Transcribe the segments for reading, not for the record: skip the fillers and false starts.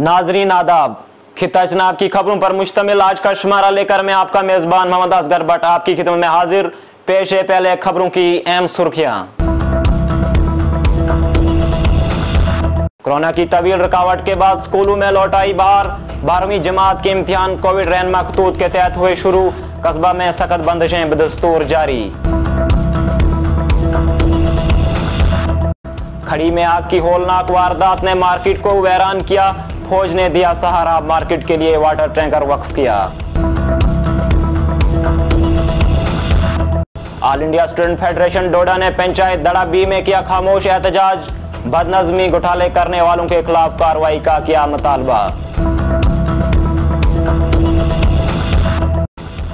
नाजरीन आदाब, खिता चनाब की खबरों पर मुश्तमिल आज का शुमारा लेकर मैं आपका मेजबान मोहम्मद असगर भट्ट आपकी खिदमत में हाजिर। पेश है पहले खबरों की अहम सुर्खियां। कोरोना की तवील रुकावट के बाद स्कूलों में लौट आई बहार। 12वीं जमात के इम्तिहान कोविड रहनुमा खतूत के तहत हुए शुरू। कस्बा में सख्त बंदिशें बदस्तूर जारी। खड़ी में आग की होलनाक वारदात ने मार्केट को वैरान किया। फौज ने दिया सहारा, मार्केट के लिए वाटर टैंकर वक्फ किया। ऑल इंडिया स्टूडेंट फेडरेशन डोडा ने पंचायत दड़ा बी में किया खामोश एहतजाज। बदनज़मी घोटाले करने वालों के खिलाफ कार्रवाई का किया मुतालबा।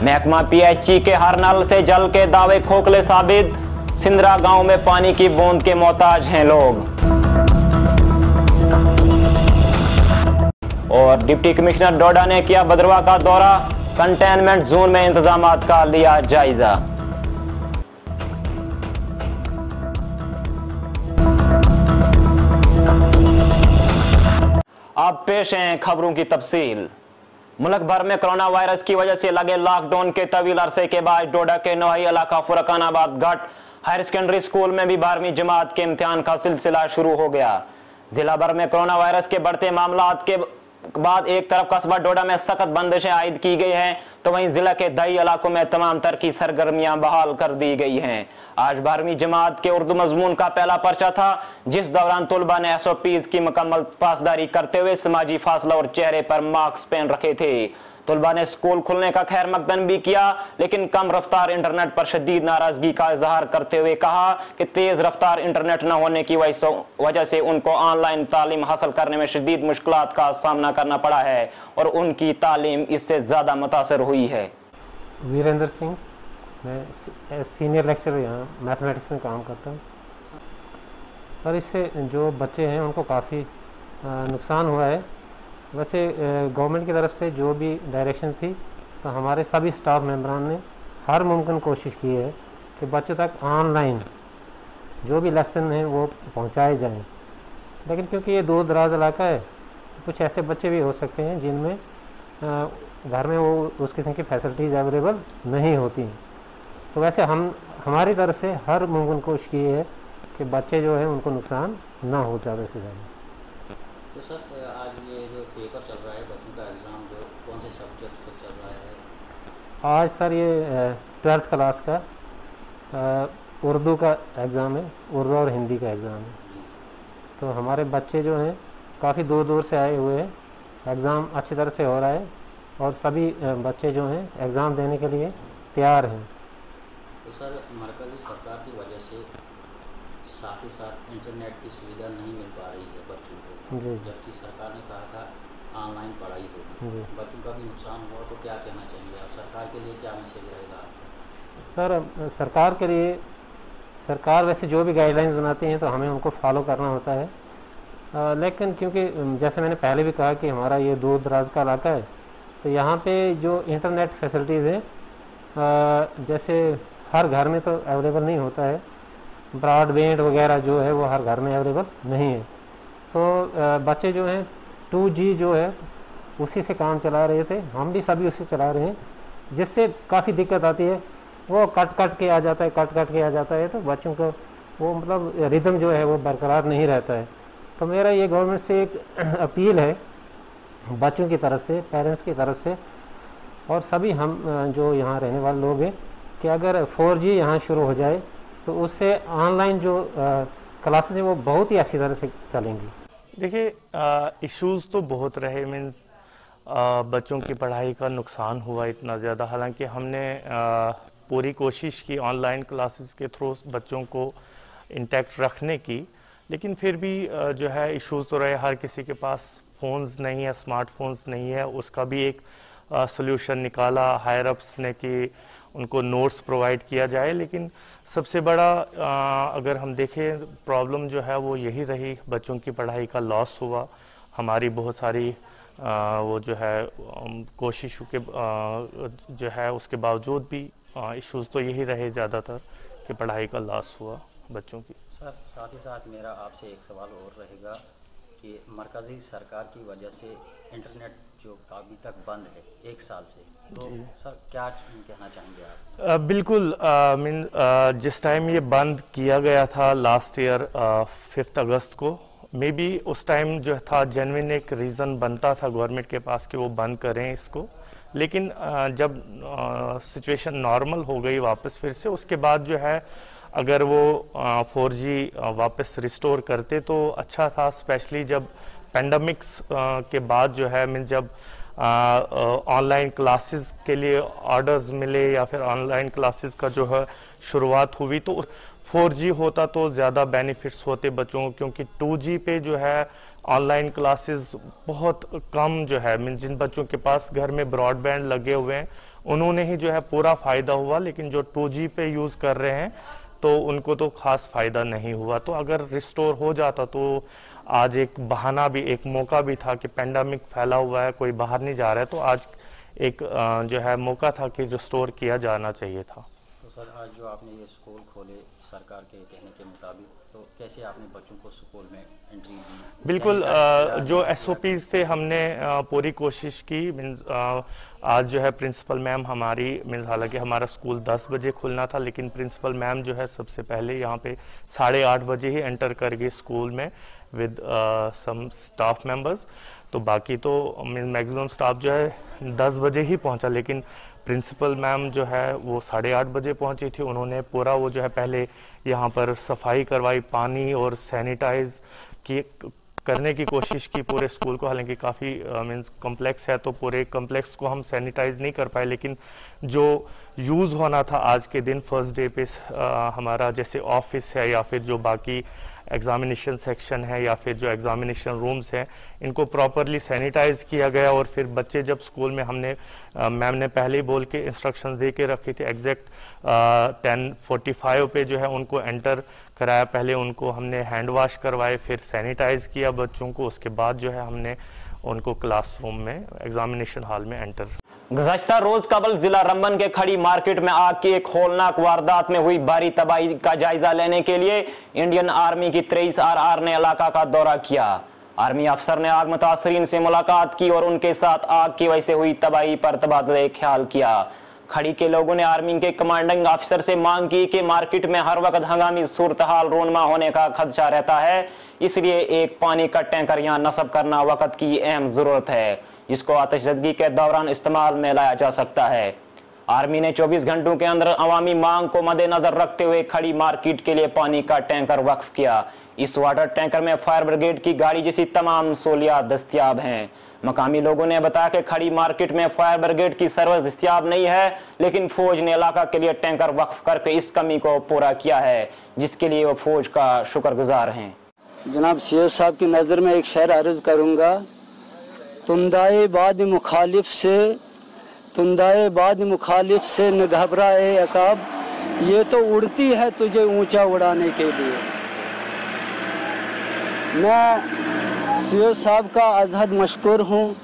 महकमा पीएचई के हर नल से जल के दावे खोखले साबित। सिंदरा गांव में पानी की बूंद के मोहताज हैं लोग। और डिप्टी कमिश्नर डोडा ने किया भद्रवा का दौरा। कंटेनमेंट जोन में इंतजामात का लिया जायजा। अब पेश हैं खबरों की तफसील। मुल्क भर में कोरोना वायरस की वजह से लगे लॉकडाउन के तवील अरसे के बाद डोडा के नोही इलाका फुरकानाबाद घाट हायर सेकेंडरी स्कूल में भी 12वीं जमात के इम्तिहान का सिलसिला शुरू हो गया। जिला भर में कोरोना वायरस के बढ़ते मामलात के बाद एक तरफ कस्बा डोडा में सख्त बंदिशें आयद की गई हैं, तो वहीं जिला के दही इलाकों में तमाम तरह की सरगर्मियां बहाल कर दी गई हैं। आज 12वीं जमात के उर्दू मजमून का पहला पर्चा था, जिस दौरान तलबा ने SOPs की मुकम्मल पासदारी करते हुए समाजी फासला और चेहरे पर मास्क पहन रखे थे। तलबा ने स्कूल खुलने का खैर मकदम भी किया, लेकिन कम रफ्तार इंटरनेट पर शदीद नाराजगी का इजहार करते हुए कहा कि तेज रफ्तार इंटरनेट न होने की वजह से उनको ऑनलाइन तालीम हासिल करने में शदीद मुश्किलात का सामना करना पड़ा है और उनकी तालीम इससे ज़्यादा मुतासर हुई है। वीरेंद्र सिंह, मैं सीनियर लेक्चरर यहाँ मैथमेटिक्स में काम करता हूँ। सर, इससे जो बच्चे हैं उनको काफ़ी नुकसान हुआ है। वैसे गवर्नमेंट की तरफ से जो भी डायरेक्शन थी, तो हमारे सभी स्टाफ मेंबरान ने हर मुमकिन कोशिश की है कि बच्चों तक ऑनलाइन जो भी लेसन हैं वो पहुंचाए जाएं। लेकिन क्योंकि ये दूर दराज इलाका है, तो कुछ ऐसे बच्चे भी हो सकते हैं जिनमें घर में वो उस किस्म की फैसिलिटीज़ अवेलेबल नहीं होती हैं। तो वैसे हमारी तरफ से हर मुमकिन कोशिश की है कि बच्चे जो हैं उनको नुकसान ना हो ज़्यादा से ज़्यादा। तो सर, आज ये जो पेपर चल रहा है बच्चों का एग्ज़ाम, जो कौन से सब्जेक्ट पर चल रहा है? आज सर ये 12th क्लास का उर्दू का एग्ज़ाम है, उर्दू और हिंदी का एग्ज़ाम है। तो हमारे बच्चे जो हैं काफ़ी दूर दूर से आए हुए हैं। एग्ज़ाम अच्छी तरह से हो रहा है और सभी बच्चे जो हैं एग्ज़ाम देने के लिए तैयार हैं। तो सर, मरकज़ी सरकार की वजह से साथ ही साथ इंटरनेट की सुविधा नहीं मिल पा रही है बच्चों को, जबकि सरकार ने कहा था ऑनलाइन पढ़ाई होगी। बच्चों का भी नुकसान हुआ, तो क्या कहना चाहेंगे आप? सरकार के लिए क्या मैसेज रहेगा आपका? सर, सरकार के लिए सरकार वैसे जो भी गाइडलाइंस बनाती हैं तो हमें उनको फॉलो करना होता है। लेकिन क्योंकि जैसे मैंने पहले भी कहा कि हमारा ये दूर दराज का इलाका है, तो यहाँ पे जो इंटरनेट फैसिलिटीज़ हैं जैसे हर घर में तो अवेलेबल नहीं होता है। ब्रॉडबैंड वगैरह जो है वो हर घर में अवेलेबल नहीं है। तो बच्चे जो हैं 2G जो है उसी से काम चला रहे थे, हम भी सभी उसी चला रहे हैं, जिससे काफ़ी दिक्कत आती है। वो कट के आ जाता है, तो बच्चों को वो मतलब रिदम जो है वो बरकरार नहीं रहता है। तो मेरा ये गवर्नमेंट से एक अपील है बच्चों की तरफ से, पेरेंट्स की तरफ से और सभी हम जो यहाँ रहने वाले लोग हैं कि अगर 4G यहाँ शुरू हो जाए तो उससे ऑनलाइन जो क्लासेस हैं वो बहुत ही अच्छी तरह से चलेंगी। देखिए, इश्यूज़ तो बहुत रहे। मीन्स बच्चों की पढ़ाई का नुकसान हुआ इतना ज़्यादा। हालांकि हमने पूरी कोशिश की ऑनलाइन क्लासेस के थ्रू बच्चों को इंटैक्ट रखने की, लेकिन फिर भी जो है इश्यूज़ तो रहे। हर किसी के पास फ़ोन्स नहीं है, स्मार्टफोन्स नहीं है। उसका भी एक सॉल्यूशन निकाला हायर अप्स ने कि उनको नोट्स प्रोवाइड किया जाए। लेकिन सबसे बड़ा अगर हम देखें प्रॉब्लम जो है वो यही रही, बच्चों की पढ़ाई का लॉस हुआ। हमारी बहुत सारी वो जो है कोशिशों के जो है उसके बावजूद भी इश्यूज़ तो यही रहे ज़्यादातर कि पढ़ाई का लॉस हुआ बच्चों की। सर, साथ ही साथ मेरा आपसे एक सवाल और रहेगा कि मरकज़ी सरकार की वजह से इंटरनेट जो अभी तक बंद है 1 साल से, तो सर क्या कहना चाहेंगे आप? बिल्कुल, जिस टाइम ये बंद किया गया था लास्ट ईयर 5 अगस्त को, मे बी उस टाइम जो था जेन्युइन एक रीज़न बनता था गवर्नमेंट के पास कि वो बंद करें इसको, लेकिन जब सिचुएशन नॉर्मल हो गई वापस फिर से, उसके बाद जो है अगर वो 4G वापस रिस्टोर करते तो अच्छा था, स्पेशली जब पेंडेमिक्स के बाद जो है जब ऑनलाइन क्लासेस के लिए ऑर्डर्स मिले या फिर ऑनलाइन क्लासेस का जो है शुरुआत हुई, तो 4G होता तो ज़्यादा बेनिफिट्स होते बच्चों को, क्योंकि 2G पे जो है ऑनलाइन क्लासेस बहुत कम जो है जिन बच्चों के पास घर में ब्रॉडबैंड लगे हुए हैं उन्होंने ही जो है पूरा फ़ायदा हुआ, लेकिन जो 2G पे यूज़ कर रहे हैं तो उनको तो ख़ास फ़ायदा नहीं हुआ। तो अगर रिस्टोर हो जाता तो आज एक बहाना भी, एक मौका भी था कि पेंडेमिक फैला हुआ है, कोई बाहर नहीं जा रहा है, तो आज एक जो है मौका था कि रिस्टोर किया जाना चाहिए था। तो सर आज जो आपने ये स्कूल खोले सरकार के कहने के मुताबिक, तो कैसे आपने बच्चों को स्कूल में एंट्री दी? बिल्कुल, जो SOPs थे हमने पूरी कोशिश की। आज जो है प्रिंसिपल मैम हमारी हालांकि हमारा स्कूल 10 बजे खुलना था, लेकिन प्रिंसिपल मैम जो है सबसे पहले यहाँ पे 8:30 बजे ही एंटर कर गई स्कूल में विद सम स्टाफ मेंबर्स। तो बाकी तो मैक्सिमम स्टाफ जो है 10 बजे ही पहुँचा, लेकिन प्रिंसिपल मैम जो है वो 8:30 बजे पहुंची थी। उन्होंने पूरा वो जो है पहले यहाँ पर सफाई करवाई, पानी और सैनिटाइज करने की कोशिश की पूरे स्कूल को। हालांकि काफ़ी मीन्स कॉम्प्लेक्स है तो पूरे कॉम्प्लेक्स को हम सैनिटाइज नहीं कर पाए, लेकिन जो यूज़ होना था आज के दिन फर्स्ट डे पे हमारा जैसे ऑफिस है या फिर जो बाकी एग्ज़ामिनेशन सेक्शन है या फिर जो एग्ज़ामिनेशन रूम्स हैं, इनको प्रॉपरली सैनिटाइज़ किया गया। और फिर बच्चे जब स्कूल में हमने मैम ने पहले ही बोल के इंस्ट्रक्शंस दे के रखी थी, एग्जैक्ट 10:45 पे जो है उनको एंटर कराया। पहले उनको हमने हैंड वॉश करवाए, फिर सैनिटाइज़ किया बच्चों को, उसके बाद जो है हमने उनको क्लासरूम में एग्ज़ामिनेशन हॉल में एंटर। गुज़श्ता रोज कबल जिला रंबन के खड़ी मार्केट में आग की एक होलनाक वारदात में हुई भारी तबाही का जायजा लेने के लिए इंडियन आर्मी की 23 RR ने इलाका का दौरा किया। आर्मी अफसर ने आग मुतासरीन से मुलाकात की और उनके साथ आग की वजह से हुई तबाही पर तबादले ख्याल किया। खड़ी के लोगों ने आर्मी के कमांडिंग ऑफिसर से मांग की कि मार्केट में हर वक्त हंगामी सूरत हाल रोनमा होने का खदशा रहता है, इसलिए एक पानी का टैंकर यहाँ नस्ब करना वक्त की अहम जरूरत है, जिसको आतिशज़दगी के दौरान इस्तेमाल में लाया जा सकता है। आर्मी ने 24 घंटों के अंदर अवामी मांग को मद्देनजर रखते हुए खड़ी मार्केट के लिए पानी का टैंकर वक्फ किया। इस वाटर टैंकर में फायर ब्रिगेड की गाड़ी जैसी तमाम सहूलियात दस्तियाब हैं। मकामी लोगों ने बताया कि खड़ी मार्केट में फायर ब्रिगेड की सर्विस दस्तियाब नहीं है, लेकिन फौज ने इलाका के लिए टैंकर वक्फ करके इस कमी को पूरा किया है, जिसके लिए वो फौज का शुक्रगुजार हैं। जनाब सीओ साहब की नज़र में एक शेर अर्ज करूँगा, तुंदाए बाद मुखालिफ से न घबराए अकाब, ये तो उड़ती है तुझे ऊंचा उड़ाने के लिए। मैं सीओ साहब का अज़हद मशकूर हूँ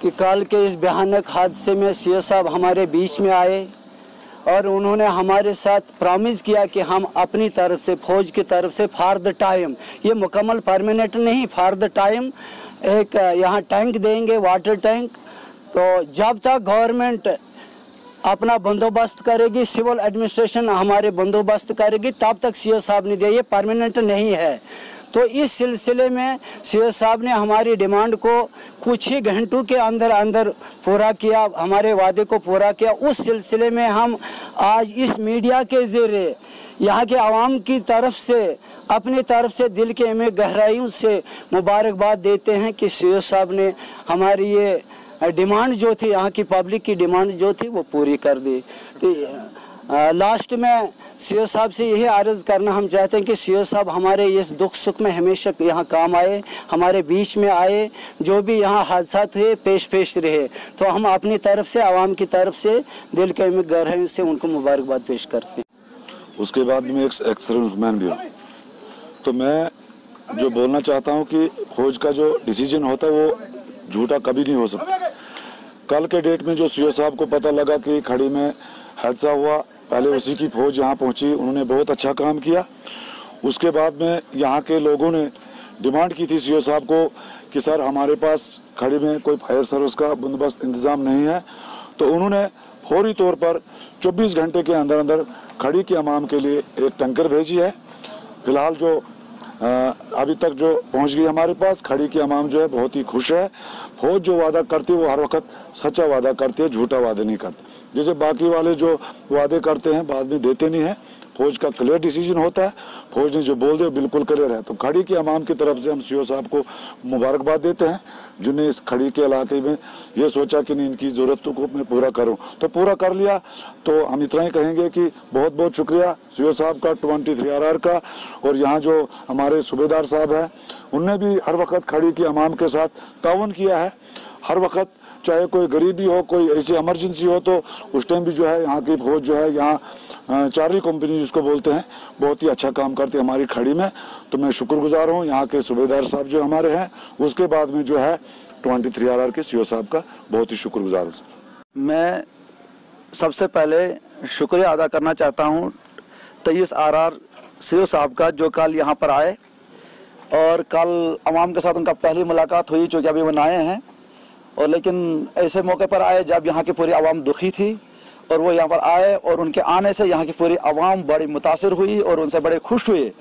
कि कल के इस भयानक हादसे में सीओ साहब हमारे बीच में आए और उन्होंने हमारे साथ प्रॉमिस किया कि हम अपनी तरफ से, फौज की तरफ से फॉर द टाइम, ये मुकम्मल परमानेंट नहीं, फॉर द टाइम एक यहाँ टैंक देंगे, वाटर टैंक। तो जब तक गवर्नमेंट अपना बंदोबस्त करेगी, सिविल एडमिनिस्ट्रेशन हमारे बंदोबस्त करेगी, तब तक सीओ साहब ने दिया, ये परमानेंट नहीं है। तो इस सिलसिले में सीओ साहब ने हमारी डिमांड को कुछ ही घंटों के अंदर अंदर पूरा किया, हमारे वादे को पूरा किया। उस सिलसिले में हम आज इस मीडिया के ज़रिए यहाँ के आवाम की तरफ से, अपनी तरफ से दिल के में गहराइयों से मुबारकबाद देते हैं कि सीओ साहब ने हमारी ये डिमांड जो थी, यहाँ की पब्लिक की डिमांड जो थी, वो पूरी कर दी। तो लास्ट में सीओ साहब से यही अर्ज़ करना हम चाहते हैं कि सीओ साहब हमारे इस दुख सुख में हमेशा यहाँ काम आए, हमारे बीच में आए, जो भी यहाँ हादसा हुए पेश रहे। तो हम अपनी तरफ से, आवाम की तरफ से दिल के में गहराइयों से उनको मुबारकबाद पेश करते हैं। उसके बाद में एक एक्स-सर्विस मैन भी हूँ, तो मैं जो बोलना चाहता हूँ कि फौज का जो डिसीजन होता है वो झूठा कभी नहीं हो सकता। कल के डेट में जो सीओ साहब को पता लगा कि खड़ी में हादसा हुआ, पहले उसी की फौज यहाँ पहुँची, उन्होंने बहुत अच्छा काम किया। उसके बाद में यहाँ के लोगों ने डिमांड की थी सीओ साहब को कि सर हमारे पास खड़ी में कोई फायर सर्विस का बंदोबस्त इंतज़ाम नहीं है, तो उन्होंने फौरी तौर पर 24 घंटे के अंदर अंदर खड़ी के अमाम के लिए एक टैंकर भेजी है। फिलहाल जो अभी तक जो पहुंच गई हमारे पास, खड़ी की अमाम जो है बहुत ही खुश है। फौज जो वादा करती है वो हर वक्त सच्चा वादा करती है, झूठा वादा नहीं करती। जैसे बाकी वाले जो वादे करते हैं बाद में देते नहीं हैं। फौज का क्लियर डिसीजन होता है, फौज ने जो बोल दिया बिल्कुल क्लियर है। तो खड़ी के अमाम की तरफ से हम सीओ साहब को मुबारकबाद देते हैं जिन्हें इस खड़ी के इलाके में ये सोचा कि नहीं इनकी ज़रूरतों को मैं पूरा करूं, तो पूरा कर लिया। तो हम इतना ही कहेंगे कि बहुत बहुत शुक्रिया सीओ साहब का, 23RR का, और यहाँ जो हमारे सूबेदार साहब हैं उनने भी हर वक्त खड़ी की अमाम के साथ ताउन किया है। हर वक्त चाहे कोई गरीबी हो, कोई ऐसी इमरजेंसी हो, तो उस टाइम भी जो है यहाँ की फौज जो है, यहाँ चार्ली कंपनी जिसको बोलते हैं, बहुत ही अच्छा काम करती है हमारी खड़ी में। तो मैं शुक्रगुजार हूँ यहाँ के सूबेदार साहब जो हमारे हैं, उसके बाद में जो है 23RR के सीओ साहब का बहुत ही शुक्रगुजार हूँ। मैं सबसे पहले शुक्रिया अदा करना चाहता हूँ 23RR सीओ साहब का, जो कल यहाँ पर आए और कल अवाम के साथ उनका पहली मुलाकात हुई, जो कि अभी वो आए हैं। और लेकिन ऐसे मौके पर आए जब यहाँ की पूरी आवाम दुखी थी, और वो यहाँ पर आए और उनके आने से यहाँ की पूरी आवाम बड़ी मुतासिर हुई और उनसे बड़े खुश हुए।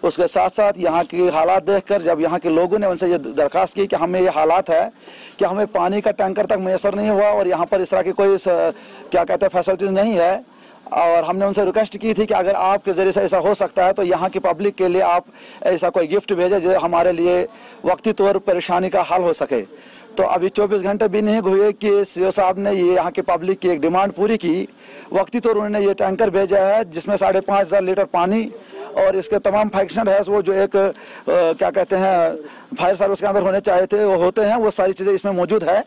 उसके साथ साथ यहाँ के हालात देखकर जब यहाँ के लोगों ने उनसे ये दरख्वास्त की कि हमें ये हालात है कि हमें पानी का टैंकर तक मैसर नहीं हुआ और यहाँ पर इस तरह की कोई क्या कहते हैं फैसिलिटीज़ नहीं है, और हमने उनसे रिक्वेस्ट की थी कि अगर आपके ज़रिए से ऐसा हो सकता है तो यहाँ की पब्लिक के लिए आप ऐसा कोई गिफ्ट भेजें जो हमारे लिए वक्ती तौर परेशानी का हल हो सके। तो अभी 24 घंटे भी नहीं हुए कि सीओ साहब ने ये यहाँ के पब्लिक की एक डिमांड पूरी की। वक्ती तौर उन्होंने ये टैंकर भेजा है जिसमें 5,500 लीटर पानी और इसके तमाम फंक्शन है वो जो एक क्या कहते हैं फायर सर्विस के अंदर होने चाहिए थे वो होते हैं, वो सारी चीज़ें इसमें मौजूद है।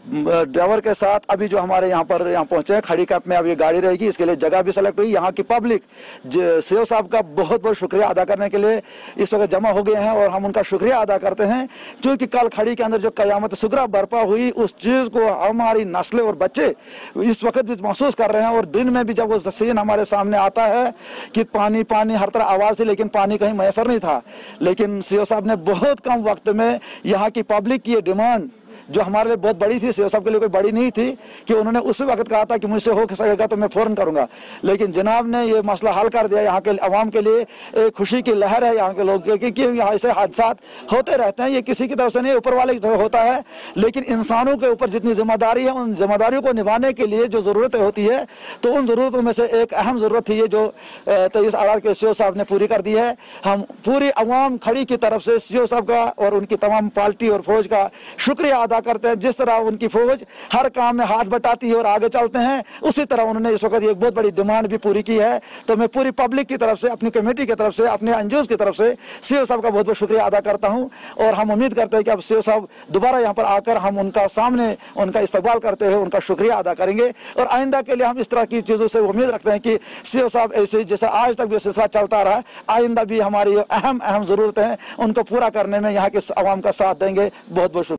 ड्राइवर के साथ अभी जो हमारे यहाँ पहुँचे हैं खड़ी कैंप में, अभी गाड़ी रहेगी, इसके लिए जगह भी सेलेक्ट हुई। यहाँ की पब्लिक सीओ साहब का बहुत बहुत शुक्रिया अदा करने के लिए इस वक्त जमा हो गए हैं और हम उनका शुक्रिया अदा करते हैं, क्योंकि कल खड़ी के अंदर जो क़यामत सुगरा बर्पा हुई उस चीज़ को हमारी नस्लें और बच्चे इस वक्त भी महसूस कर रहे हैं। और दिन में भी जब वो सीन हमारे सामने आता है कि पानी पानी हर तरह आवाज़ थी लेकिन पानी कहीं मैसर नहीं था, लेकिन सीओ साहब ने बहुत कम वक्त में यहाँ की पब्लिक की ये डिमांड जो हमारे लिए बहुत बड़ी थी, सीओ साहब के लिए कोई बड़ी नहीं थी, कि उन्होंने उसी वक्त कहा था कि मुझसे हो सकेगा तो मैं फ़ौरन करूंगा, लेकिन जनाब ने ये मसला हल कर दिया। यहाँ के अवाम के लिए एक खुशी की लहर है यहाँ के लोग कि यहाँ ऐसे हादसात होते रहते हैं, ये किसी की तरफ से नहीं ऊपर वाले की तरफ होता है, लेकिन इंसानों के ऊपर जितनी जिम्मेदारी है उन जिम्मेदारियों को निभाने के लिए जो ज़रूरतें होती है तो उन ज़रूरतों में से एक अहम ज़रूरत थी ये जो 23RR के सीओ साहब ने पूरी कर दी है। हम पूरी अवाम खड़ी की तरफ से सीओ साहब का और उनकी तमाम पार्टी और फौज का शुक्रिया अदा करते हैं। जिस तरह उनकी फौज हर काम में हाथ बटाती है और आगे चलते हैं, उसी तरह उन्होंने इस वक्त एक बहुत बड़ी डिमांड भी पूरी की है। तो मैं पूरी पब्लिक की तरफ से, अपनी कमेटी की तरफ से, अपने एनजीओ की तरफ से सीओ साहब का बहुत बहुत शुक्रिया अदा करता हूं और हम उम्मीद करते हैं कि अब सीओ साहब दोबारा यहाँ पर आकर हम उनका सामने उनका इस्तकबाल करते हुए उनका शुक्रिया अदा करेंगे और आइंदा के लिए हम इस तरह की चीज़ों से उम्मीद रखते हैं कि सीओ साहब ऐसे जिस तरह आज तक भी सिलसिला चलता रहा, आइंदा भी हमारी अहम ज़रूरतें हैं उनको पूरा करने में यहाँ के आवाम का साथ देंगे। बहुत बहुत शुक्रिया।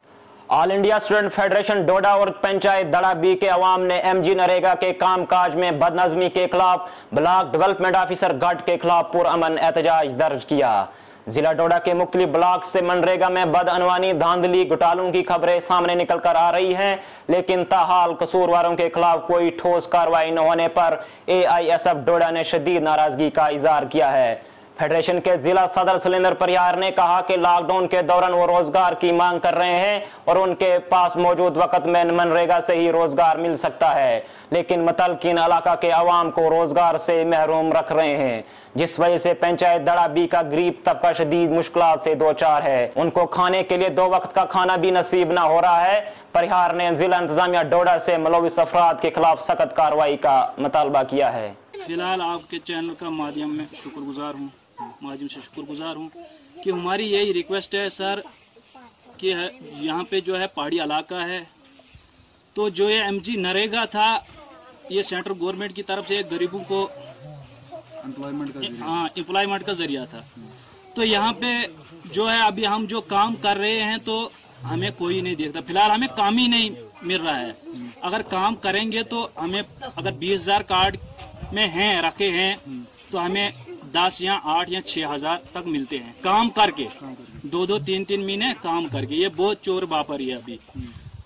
ऑल इंडिया स्टूडेंट फेडरेशन डोडा और पंचायत दड़ा बी के अवाम ने MG नरेगा के कामकाज में बदनज़मी के खिलाफ ब्लॉक डेवलपमेंट ऑफिसर गट के खिलाफ पुरअमन एहतजाज दर्ज किया। जिला डोडा के मुख्तलिफ ब्लॉक से मनरेगा में बदअनवानी, धांधली, घोटालों की खबरें सामने निकल कर आ रही हैं, लेकिन ताहाल कसूरवारों के खिलाफ कोई ठोस कार्रवाई न होने पर AISF डोडा ने शदीद नाराजगी का इजहार किया है। फेडरेशन के जिला सदर सुलेंद्र परिहार ने कहा कि लॉकडाउन के दौरान वो रोजगार की मांग कर रहे हैं और उनके पास मौजूद वक्त में मनरेगा से ही रोजगार मिल सकता है, लेकिन मुतलकिन इलाका के अवाम को रोजगार से महरूम रख रहे हैं, जिस वजह से पंचायत दड़ा बी का गरीब तबका शदीद मुश्किलात से दो चार है। उनको खाने के लिए 2 वक्त का खाना भी नसीब न हो रहा है। परिहार ने जिला इंतजामिया डोडा से मुलविस अफराद के खिलाफ सख्त कार्रवाई का मुतालबा किया है। फिलहाल आपके चैनल का माध्यम से शुक्रगुजार हूँ कि हमारी यही रिक्वेस्ट है सर कि यहाँ पे जो है पहाड़ी इलाका है, तो जो ये MG नरेगा था ये सेंट्रल गवर्नमेंट की तरफ से गरीबों को एम्प्लॉयमेंट का जरिया था। तो यहाँ पे जो है अभी हम जो काम कर रहे हैं तो हमें कोई नहीं देखता, फिलहाल हमें काम ही नहीं मिल रहा है। अगर काम करेंगे तो हमें अगर 20,000 कार्ड में हैं रखे हैं तो हमें 10 या 8 या 6 हज़ार तक मिलते हैं काम करके। 2-2 3-3 महीने काम करके, ये बहुत चोर बापरी है।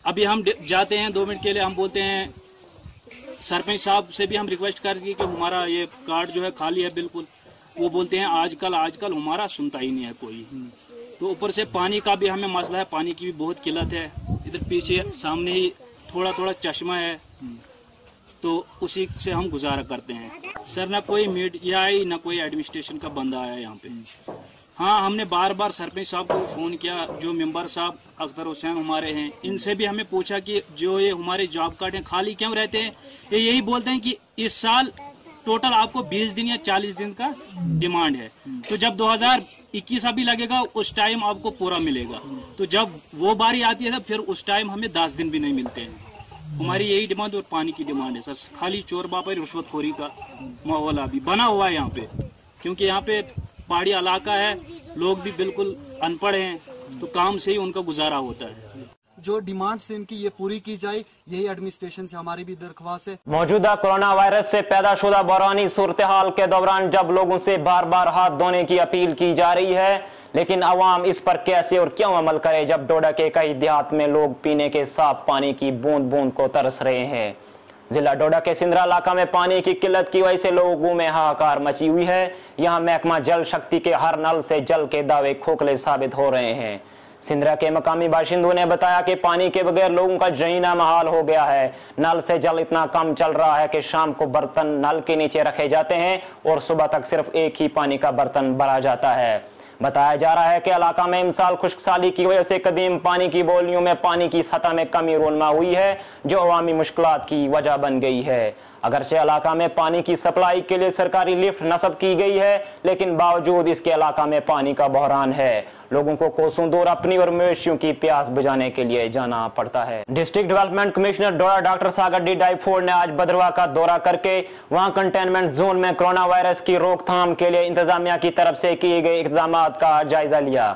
अभी हम जाते हैं 2 मिनट के लिए, हम बोलते हैं सरपंच साहब से भी हम रिक्वेस्ट कर दी कि हमारा ये कार्ड जो है खाली है बिल्कुल। वो बोलते हैं आजकल हमारा सुनता ही नहीं है कोई। तो ऊपर से पानी का भी हमें मसला है, पानी की भी बहुत किल्लत है। इधर पीछे सामने ही थोड़ा चश्मा है, तो उसी से हम गुजारा करते हैं। सर ना कोई मीडिया आई ना कोई एडमिनिस्ट्रेशन का बंदा आया यहाँ पे। हाँ, हमने बार बार सरपंच साहब को फ़ोन किया, जो मेंबर साहब अख्तर हुसैन हमारे हैं, इनसे भी हमें पूछा कि जो ये हमारे जॉब कार्ड हैं खाली क्यों रहते हैं। ये यही बोलते हैं कि इस साल टोटल आपको 20 दिन या 40 दिन का डिमांड है, तो जब 2021 अभी लगेगा उस टाइम आपको पूरा मिलेगा। तो जब वो बारी आती है फिर उस टाइम हमें 10 दिन भी नहीं मिलते हैं। हमारी यही डिमांड और पानी की डिमांड है सर। खाली चोर बापारी रिश्वतखोरी का माहौल अभी बना हुआ है यहाँ पे, क्योंकि यहाँ पे पहाड़ी इलाका है, लोग भी बिल्कुल अनपढ़ हैं, तो काम से ही उनका गुजारा होता है। जो डिमांड्स इनकी ये पूरी की जाए, यही एडमिनिस्ट्रेशन से हमारी भी दरख्वास्त है। मौजूदा कोरोना वायरस से पैदाशुदा बहरानी सूरत हाल के दौरान जब लोगों से बार बार हाथ धोने की अपील की जा रही है, लेकिन अवाम इस पर कैसे और क्यों अमल करे, जब डोडा के कई देहात में लोग पीने के साफ पानी की बूंद बूंद को तरस रहे हैं। जिला डोडा के सिंदरा इलाका में पानी की किल्लत की वजह से लोगों में हाहाकार मची हुई है। यहाँ महकमा जल शक्ति के हर नल से जल के दावे खोखले साबित हो रहे हैं। सिंदरा के मकामी बाशिंदों ने बताया कि पानी के बगैर लोगों का जहीना महाल हो गया है। नल से जल इतना कम चल रहा है कि शाम को बर्तन नल के नीचे रखे जाते हैं और सुबह तक सिर्फ एक ही पानी का बर्तन भरा जाता है। बताया जा रहा है कि इलाका में इमसाल खुश्कसाली की वजह से कदीम पानी की बोलियों में पानी की सतह में कमी रोनमा हुई है, जो अवामी मुश्किलात की वजह बन गई है। अगरचे इलाका में पानी की सप्लाई के लिए सरकारी लिफ्ट नस्ब की गई है, लेकिन बावजूद इसके इलाका में पानी का बहरान है। लोगों को कोसों दूर अपनी और मवेशियों की प्यास बुझाने के लिए जाना पड़ता है। डिस्ट्रिक्ट डेवलपमेंट कमिश्नर डोडा डॉक्टर सागर डी डायफोर्ड ने आज भद्रवा का दौरा करके वहां कंटेनमेंट जोन में कोरोना वायरस की रोकथाम के लिए इंतजामिया की तरफ से किए गए इक़दाम का जायजा लिया।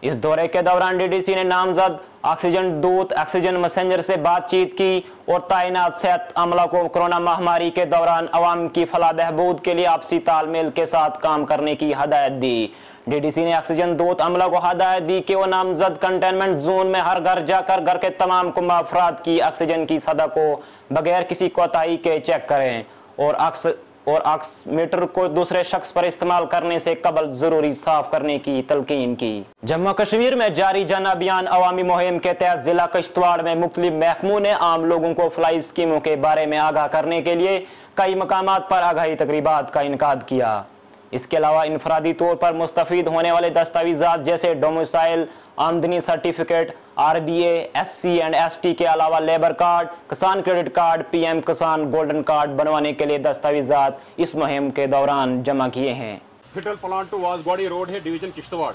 इस दौरे के दौरान डीडीसी ने नामजद ऑक्सीजन दूत, ऑक्सीजन मैसेंजर से बातचीत की और तैनात सेहत अमला को कोरोना महामारी के दौरान अवाम की फलाह बहबूद के लिए आपसी तालमेल के साथ काम करने की हदायत दी। डीडीसी ने ऑक्सीजन दूत अमला को हदायत दी कि वो नामजद कंटेनमेंट जोन में हर घर जाकर घर के तमाम कुंबा अफराद की ऑक्सीजन की सतह को बगैर किसी कोताही के चेक करें और ऑक्सीमीटर को दूसरे शख्स पर इस्तेमाल करने से कबल जरूरी साफ करने की तलकीन की। जम्मू कश्मीर में जारी जन अभियान अवामी मुहिम के तहत जिला किश्तवाड़ में मुख्तलिफ महकमों ने आम लोगों को फलाई स्कीमों के बारे में आगाह करने के लिए कई मकामात पर आगाही तकरीबात का इनकाद किया। इसके अलावा इनफरादी तौर पर मुस्तफीद होने वाले दस्तावेजात जैसे डोमिसाइल, आमदनी certificate, RBA, SC and ST के अलावा लेबर कार्ड, किसान क्रेडिट कार्ड, PM किसान गोल्डन कार्ड बनवाने के लिए दस्तावेजात इस मुहिम के दौरान जमा किए हैं। फिटल प्लांट टू वासगवाड़ी रोड है, डिवीजन किश्तवाड़।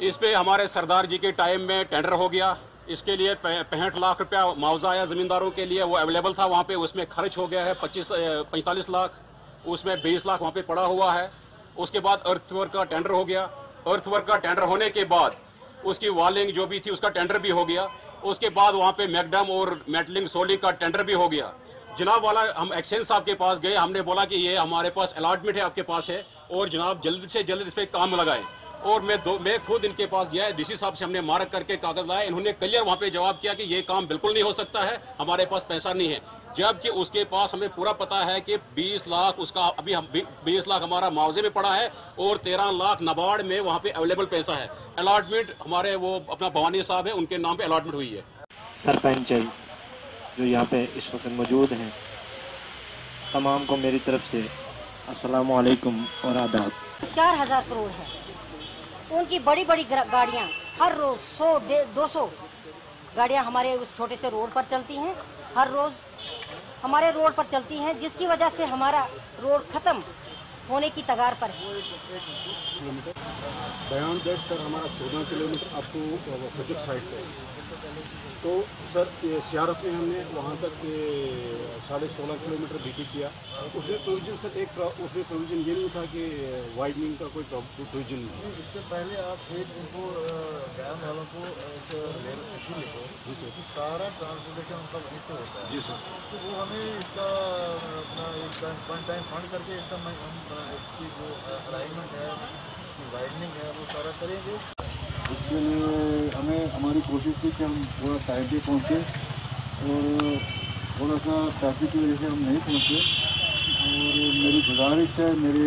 इस पे हमारे सरदार जी के टाइम में टेंडर हो गया। इसके लिए 65 लाख रुपया मुआवजा आया ज़मींदारों के लिए, वो अवेलेबल था वहाँ पे। उसमें खर्च हो गया है 45 लाख, उसमें 20 लाख वहाँ पे पड़ा हुआ है। उसके बाद अर्थवर्क का टेंडर हो गया। अर्थवर्क का टेंडर होने के बाद उसकी वॉलिंग जो भी थी उसका टेंडर भी हो गया। उसके बाद वहाँ पे मैकडम और मेटलिंग सोलिंग का टेंडर भी हो गया। जनाब वाला हम एक्सचेंज साहब के पास गए, हमने बोला कि ये हमारे पास अलॉटमेंट है, आपके पास है, और जनाब जल्द से जल्द इस पर काम लगाएं। और मैं खुद इनके पास गया, डीसी साहब से हमने मार्क करके कागज लाया। इन्होंने क्लियर वहाँ पे जवाब किया कि ये काम बिल्कुल नहीं हो सकता है, हमारे पास पैसा नहीं है। जबकि उसके पास हमें पूरा पता है कि 20 लाख उसका अभी 20 लाख हमारा मुआवजे में पड़ा है और 13 लाख नाबार्ड में वहाँ पे अवेलेबल पैसा है। अलॉटमेंट हमारे वो अपना भवानी साहब है, उनके नाम पे अलॉटमेंट हुई है। सरपंच जो यहाँ पे इस वक्त मौजूद हैं, तमाम को मेरी तरफ से अस्सलाम वालेकुम और आदाब। 4000 करोड़ है, उनकी बड़ी बड़ी गाड़ियाँ हर रोज़ 100-200 गाड़ियाँ हमारे उस छोटे से रोड पर चलती हैं, हर रोज़ हमारे रोड पर चलती हैं, जिसकी वजह से हमारा रोड ख़त्म होने की तगार पर है। बयान दैट सर हमारा 14 kilometre up to project site पे। तो सर CRS में हमने वहाँ तक 16.5 किलोमीटर बीटी किया। उसमें प्रोविजन सर उसमें प्रोविजन ये नहीं था कि वाइडनिंग का कोई प्रोविजन नहीं। इससे पहले आप इनको डैम वालों को इशू लिखो जी सर, सारा ट्रांसपोर्टेशन उनका वहीं से होता है जी सर। तो वो हमें इसका अपना वन टाइम फंड करके एकदम इसकी जो अलाइनमेंट है वाइडनिंग है वो सारा करेंगे। उसके लिए हमें हमारी कोशिश थी कि हम थोड़ा टाइम पे पहुँचे और थोड़ा सा ट्रैफिक की वजह से हम नहीं पहुँचे। और मेरी गुजारिश है मेरे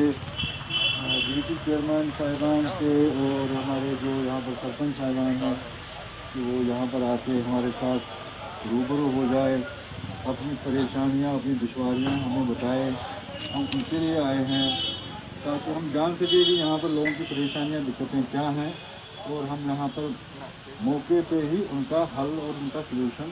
डीसी चेयरमैन साहिबान से और हमारे जो यहाँ पर सरपंच साहिबान हैं कि वो यहाँ पर आके हमारे साथ रूबरू हो जाए, अपनी परेशानियाँ अपनी दुश्वारियाँ हमें बताए। हम उनके लिए आए हैं ताकि हम जान सकें कि यहाँ पर लोगों की परेशानियाँ दिक्कतें क्या हैं और हम यहाँ पर मौके पे ही उनका हल और उनका सलूशन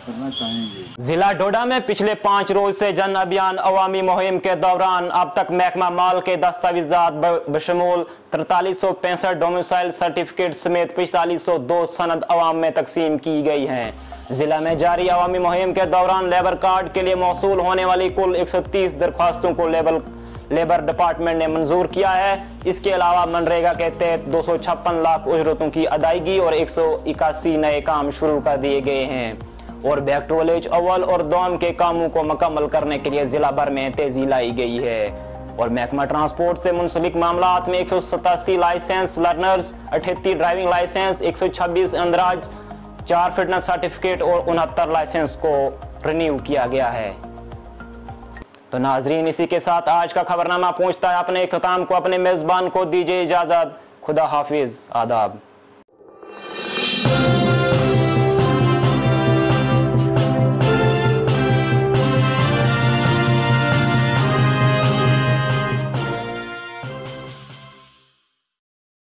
करना चाहेंगे। जिला डोडा में पिछले 5 रोज से जन अभियान अवामी मुहिम के दौरान अब तक महकमा माल के दस्तावेजात बशमूल 4365 डोमिसाइल सर्टिफिकेट समेत 4502 सनद अवाम में तकसीम की गई हैं। जिला में जारी अवामी मुहिम के दौरान लेबर कार्ड के लिए मौसूल होने वाली कुल 130 दरख्वास्तों को लेबर डिपार्टमेंट ने मंजूर किया है। इसके अलावा मनरेगा के तहत 256 लाख उजरतों की अदायगी और 181 नए काम शुरू कर दिए गए हैं और बैक टू विलेज अव्वल और दोम के कामों को मुकम्मल करने के लिए जिला भर में तेजी लाई गई है। और महकमा ट्रांसपोर्ट से मुंसलिक मामलात में 187 licence learners, 38 driving licence, 126 अंदराज, 4 fitness certificate और 69 लाइसेंस को रिन्यू किया गया है। तो नाजरीन, इसी के साथ आज का खबरनामा पहुंचता है अपने इख्तिताम को। अपने मेजबान को दीजिए इजाजत। खुदा हाफिज, आदाब।